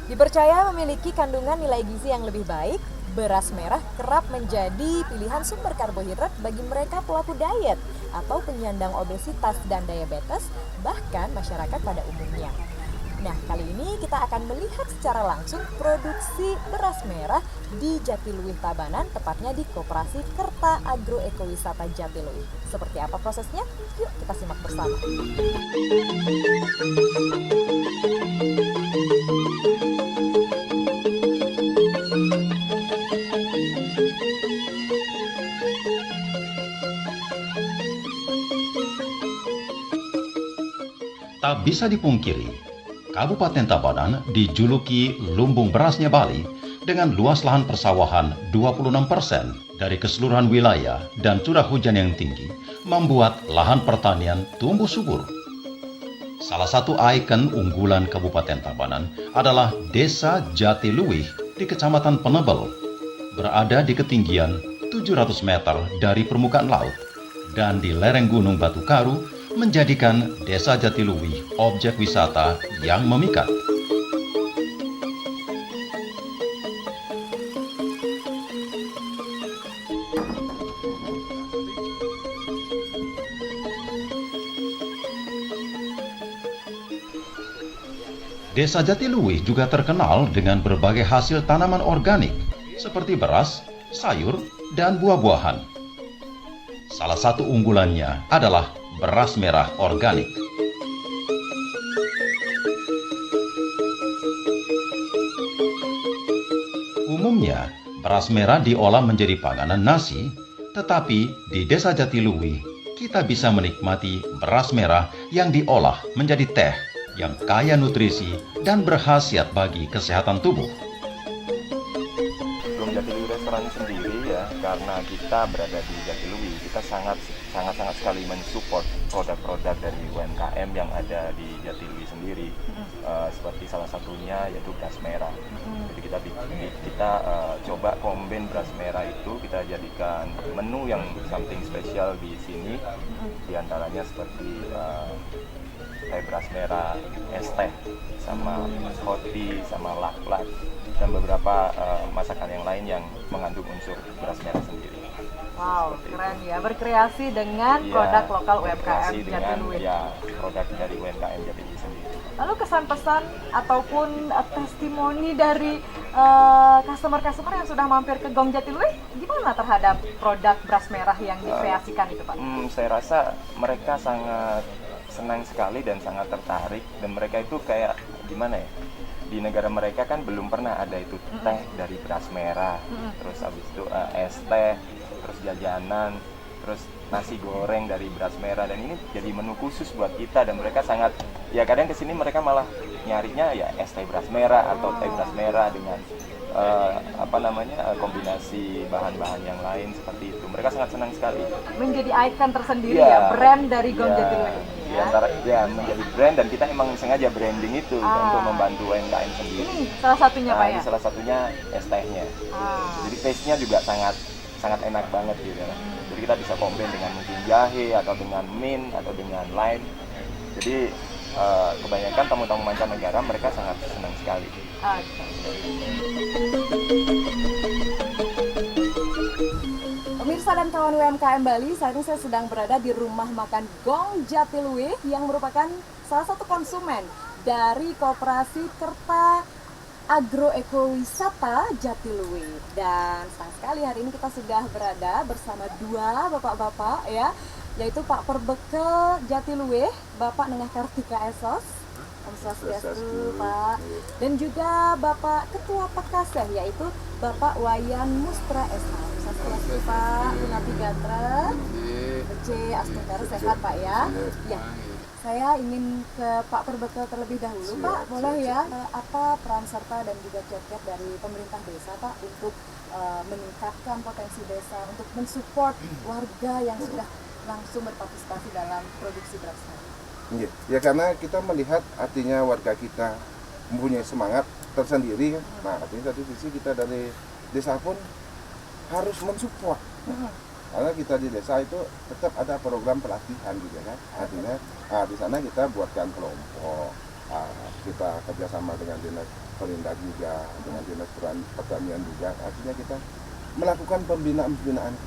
Dipercaya memiliki kandungan nilai gizi yang lebih baik, beras merah kerap menjadi pilihan sumber karbohidrat bagi mereka pelaku diet atau penyandang obesitas dan diabetes, bahkan masyarakat pada umumnya. Nah, kali ini kita akan melihat secara langsung produksi beras merah di Jatiluwih Tabanan, tepatnya di Koperasi Kerta Agro Ekowisata Jatiluwih. Seperti apa prosesnya? Yuk kita simak bersama. Tak bisa dipungkiri, Kabupaten Tabanan dijuluki lumbung berasnya Bali dengan luas lahan persawahan 26% dari keseluruhan wilayah dan curah hujan yang tinggi membuat lahan pertanian tumbuh subur. Salah satu ikon unggulan Kabupaten Tabanan adalah Desa Jatiluwih di Kecamatan Penebel, berada di ketinggian 700 meter dari permukaan laut dan di lereng Gunung Batu Karu, menjadikan Desa Jatiluwih objek wisata yang memikat. Desa Jatiluwih juga terkenal dengan berbagai hasil tanaman organik seperti beras, sayur, dan buah-buahan. Salah satu unggulannya adalah beras merah organik. Umumnya, beras merah diolah menjadi panganan nasi, tetapi di Desa Jatiluwih, kita bisa menikmati beras merah yang diolah menjadi teh yang kaya nutrisi dan berkhasiat bagi kesehatan tubuh. Jatiluwih restoran sendiri ya, karena kita berada di Jatiluwih, kita sangat sekali mensupport produk-produk dari UMKM yang ada di Jatiluwih sendiri. Seperti salah satunya yaitu beras merah. Jadi kita coba kombin beras merah itu, kita jadikan menu yang something spesial di sini. Di antaranya seperti teh beras merah, es teh, sama roti, sama laklak, dan beberapa masakan yang lain yang mengandung unsur beras merah sendiri. Wow, keren ya, berkreasi dengan produk lokal UMKM Jatiluwih. Ya, produk dari UMKM Jatiluwih sendiri. Lalu kesan-pesan ataupun testimoni dari customer-customer yang sudah mampir ke Gong Jatiluwih gimana terhadap produk beras merah yang dikreasikan itu, Pak? Saya rasa mereka sangat senang sekali dan sangat tertarik, dan mereka itu kayak gimana ya, di negara mereka kan belum pernah ada itu teh dari beras merah, terus habis itu es teh, terus jajanan, terus nasi goreng dari beras merah, dan ini jadi menu khusus buat kita. Dan mereka sangat, ya kadang kesini mereka malah nyarinya ya es teh beras merah atau teh beras merah dengan kombinasi bahan-bahan yang lain seperti itu. Mereka sangat senang sekali. Menjadi ikon tersendiri ya, brand dari Gong Jatiluwih ini ya. Menjadi brand, dan kita emang sengaja branding itu untuk membantu UMKM sendiri. Ini salah satunya Pak ya? Ini salah satunya es tehnya. Jadi taste-nya juga sangat enak banget gitu. Jadi kita bisa combine dengan mungkin jahe atau dengan mint atau dengan lime. Jadi kebanyakan tamu-tamu mancanegara mereka sangat senang sekali. Pemirsa dan kawan UMKM Bali, saat ini saya sedang berada di rumah makan Gong Jatiluwih yang merupakan salah satu konsumen dari Koperasi Kerta Agro Ekowisata Jatiluwih. Dan senang sekali hari ini kita sudah berada bersama dua bapak-bapak ya, yaitu Pak Perbeke Jatiluwih, Bapak Nengah Kartika Esos, Om Swastiastu Pak, dan juga Bapak Ketua Pakaseh yaitu Bapak Wayan Mustra SH. Om Swastiastu Pak, Gunati Gatra, Ece Astungkara, sehat Pak ya? Ya. Saya ingin ke Pak Perbeke terlebih dahulu. Pak, boleh ya, apa peran serta dan juga kiat-kiat dari pemerintah desa Pak untuk meningkatkan potensi desa, untuk mensupport warga yang sudah langsung berpartisipasi dalam produksi beras merah? Ya, karena kita melihat artinya warga kita mempunyai semangat tersendiri kan. Nah, artinya satu sisi kita dari desa pun harus mensupport. Karena kita di desa itu tetap ada program pelatihan juga kan. Artinya di sana kita buatkan kelompok, kita kerjasama dengan dinas Perindak juga, dengan dinas pertanian juga. Artinya kita melakukan pembinaan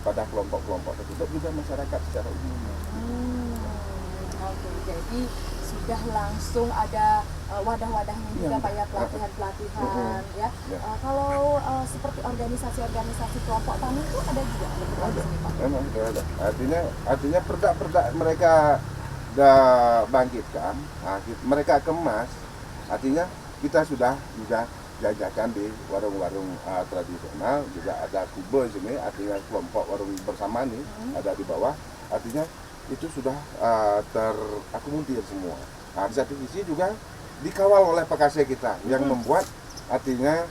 kepada kelompok-kelompok tertentu juga masyarakat secara umum. Oke, jadi sudah langsung ada wadah-wadahnya juga Iya. Pak ya, pelatihan-pelatihan ya. Ya. Kalau seperti organisasi-organisasi kelompok tani itu ada juga di Ada, sini Pak. memang itu ada. Artinya perdak-perdak mereka bangkitkan, mereka kemas. Artinya kita sudah juga jajakan di warung-warung tradisional, juga ada kube sini, artinya kelompok warung bersama nih ada di bawah. Artinya itu sudah terakomodir semua. Di satu sisi juga dikawal oleh PKC kita yang membuat artinya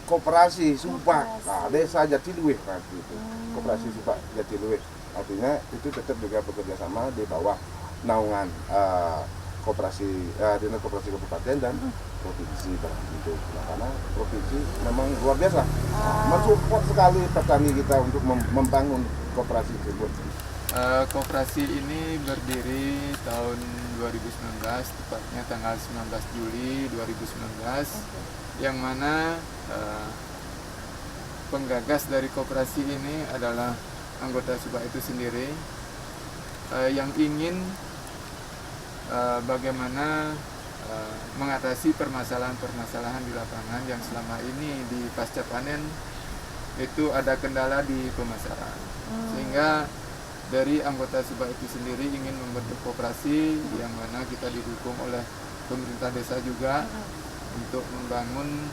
koperasi Subak Desa Jatiluwih itu. Koperasi Subak Jatiluwih. Artinya itu tetap juga bekerja sama di bawah naungan koperasi dinas koperasi kabupaten dan provinsi itu. Nah, karena provinsi memang luar biasa mensupport sekali petani kita untuk membangun koperasi tersebut. Koperasi ini berdiri tahun 2019, tepatnya tanggal 19 Juli 2019, yang mana penggagas dari koperasi ini adalah anggota Subak itu sendiri, yang ingin bagaimana mengatasi permasalahan-permasalahan di lapangan yang selama ini di pasca panen itu ada kendala di pemasaran, sehingga dari anggota Subak itu sendiri ingin membentuk koperasi yang mana kita didukung oleh pemerintah desa juga untuk membangun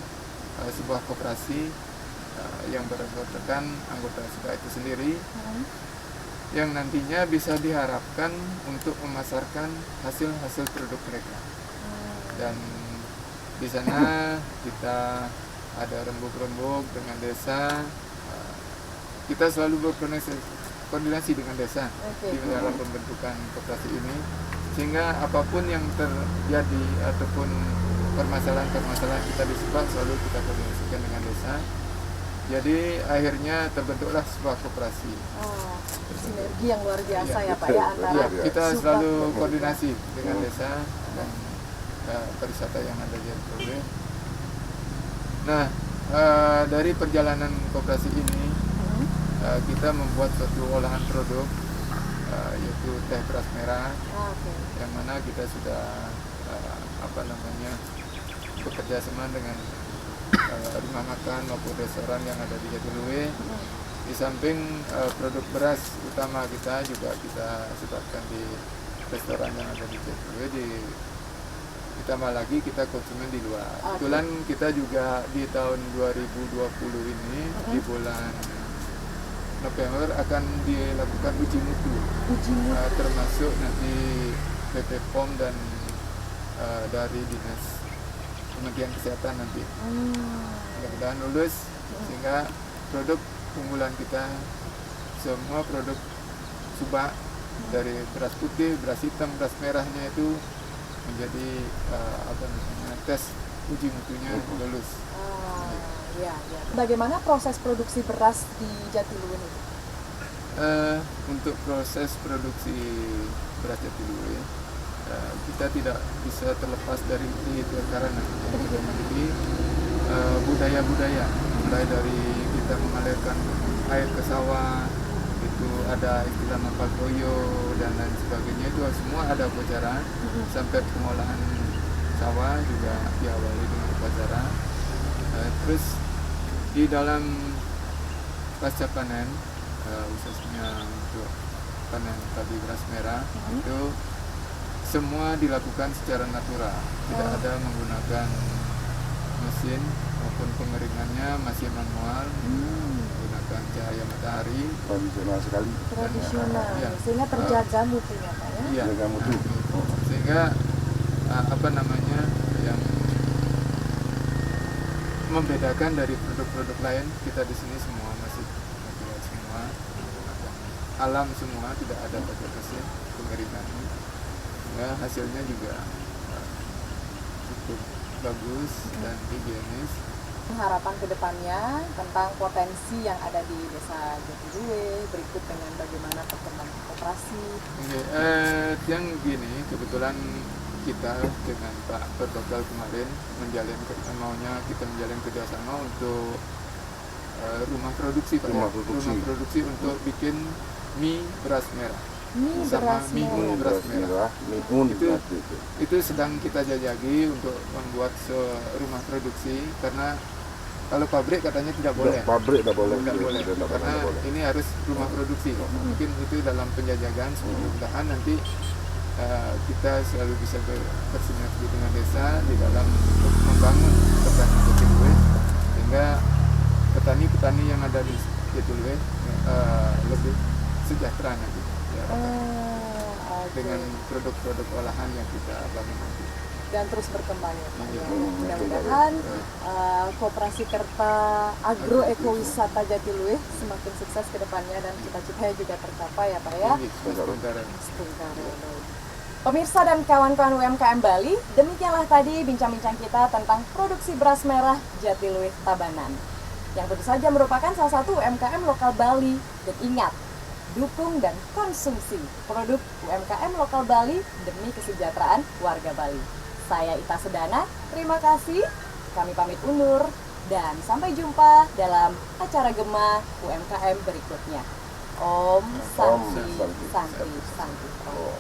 sebuah koperasi yang beranggotakan anggota Subak itu sendiri, yang nantinya bisa diharapkan untuk memasarkan hasil-hasil produk mereka. Dan di sana kita ada rembuk-rembuk dengan desa, kita selalu berkoordinasi dengan desa di dalam pembentukan koperasi ini, sehingga apapun yang terjadi ataupun permasalahan-permasalahan kita di Subak selalu kita koordinasikan dengan desa. Jadi akhirnya terbentuklah sebuah koperasi. Sinergi yang luar biasa ya Pak ya antara Ya, kita Subak selalu dan koordinasi dengan desa dan pariwisata yang ada di Jatiluwih. Nah, dari perjalanan koperasi ini kita membuat suatu olahan produk yaitu teh beras merah, yang mana kita sudah bekerja sama dengan rumah makan maupun restoran yang ada di Jatiluwih. Di samping produk beras utama kita juga kita sebarkan di restoran yang ada di Jatiluwih. Ditambah lagi kita konsumen di luar. Kebetulan kita juga di tahun 2020 ini di bulan November akan dilakukan uji mutu. Termasuk nanti BP POM dan dari Dinas Kementerian Kesehatan nanti. Mudah-mudahan lulus sehingga produk unggulan kita semua produk Subak dari beras putih, beras hitam, beras merahnya itu menjadi tes uji mutunya lulus. Ya. Bagaimana proses produksi beras di Jatiluwih ini? Untuk proses produksi beras Jatiluwih kita tidak bisa terlepas dari karena kita memiliki budaya-budaya, mulai dari kita mengalirkan air ke sawah, itu ada istilah mapagoyo dan lain sebagainya, itu semua ada upacara. Sampai pengolahan sawah juga diawali dengan upacara. Terus di dalam pasca panen, khususnya untuk panen padi beras merah, itu semua dilakukan secara natural, tidak ada menggunakan mesin maupun pengeringannya masih manual, menggunakan cahaya matahari. Tradisional sekali. Tradisional, Ya. sehingga terjaga mutunya Pak ya? Iya, Jaga mutu. sehingga yang membedakan dari produk-produk lain, kita di sini semua masih natural semua, alam semua, tidak ada pakai mesin pengeringan. Sehingga hasilnya juga cukup bagus dan higienis. Harapan kedepannya tentang potensi yang ada di Desa Jatiluwih, berikut dengan bagaimana perkembangan koperasi. Yang gini, kebetulan kita dengan Pak Pertokal kemarin maunya kita menjalin kerjasama untuk rumah produksi Pak, Rumah ya. produksi. Rumah produksi untuk bikin mie beras merah Mie sama beras mie merah. beras merah. mihun Itu- berarti itu. Itu sedang kita jajaki untuk membuat rumah produksi, karena kalau pabrik katanya tidak boleh. Pabrik tidak boleh. Tidak boleh, Tidak karena boleh. ini harus rumah produksi. Mungkin itu dalam penjajakan, mudah-mudahan nanti kita selalu bisa bersinergi dengan desa di dalam untuk membangun petani Jatiluwe, sehingga petani-petani yang ada di Jatiluwe lebih sejahtera nanti ya, Oke. dengan produk-produk olahan yang kita bangun nanti. Dan terus berkembang ya Pak. Iya. Mudah-mudahan Koperasi Kerta Agroekowisata Jatiluwe semakin sukses ke depannya dan cita-citanya juga tercapai ya Pak ya. Ini sementara. Sebentar. Pemirsa dan kawan-kawan UMKM Bali, demikianlah tadi bincang-bincang kita tentang produksi beras merah Jatiluwe Tabanan, yang tentu saja merupakan salah satu UMKM lokal Bali. Dan ingat, dukung dan konsumsi produk UMKM lokal Bali demi kesejahteraan warga Bali. Saya Ita Sedana, terima kasih. Kami pamit undur dan sampai jumpa dalam acara Gema UMKM berikutnya. Om Santi Santi. Santi Santi. Oh.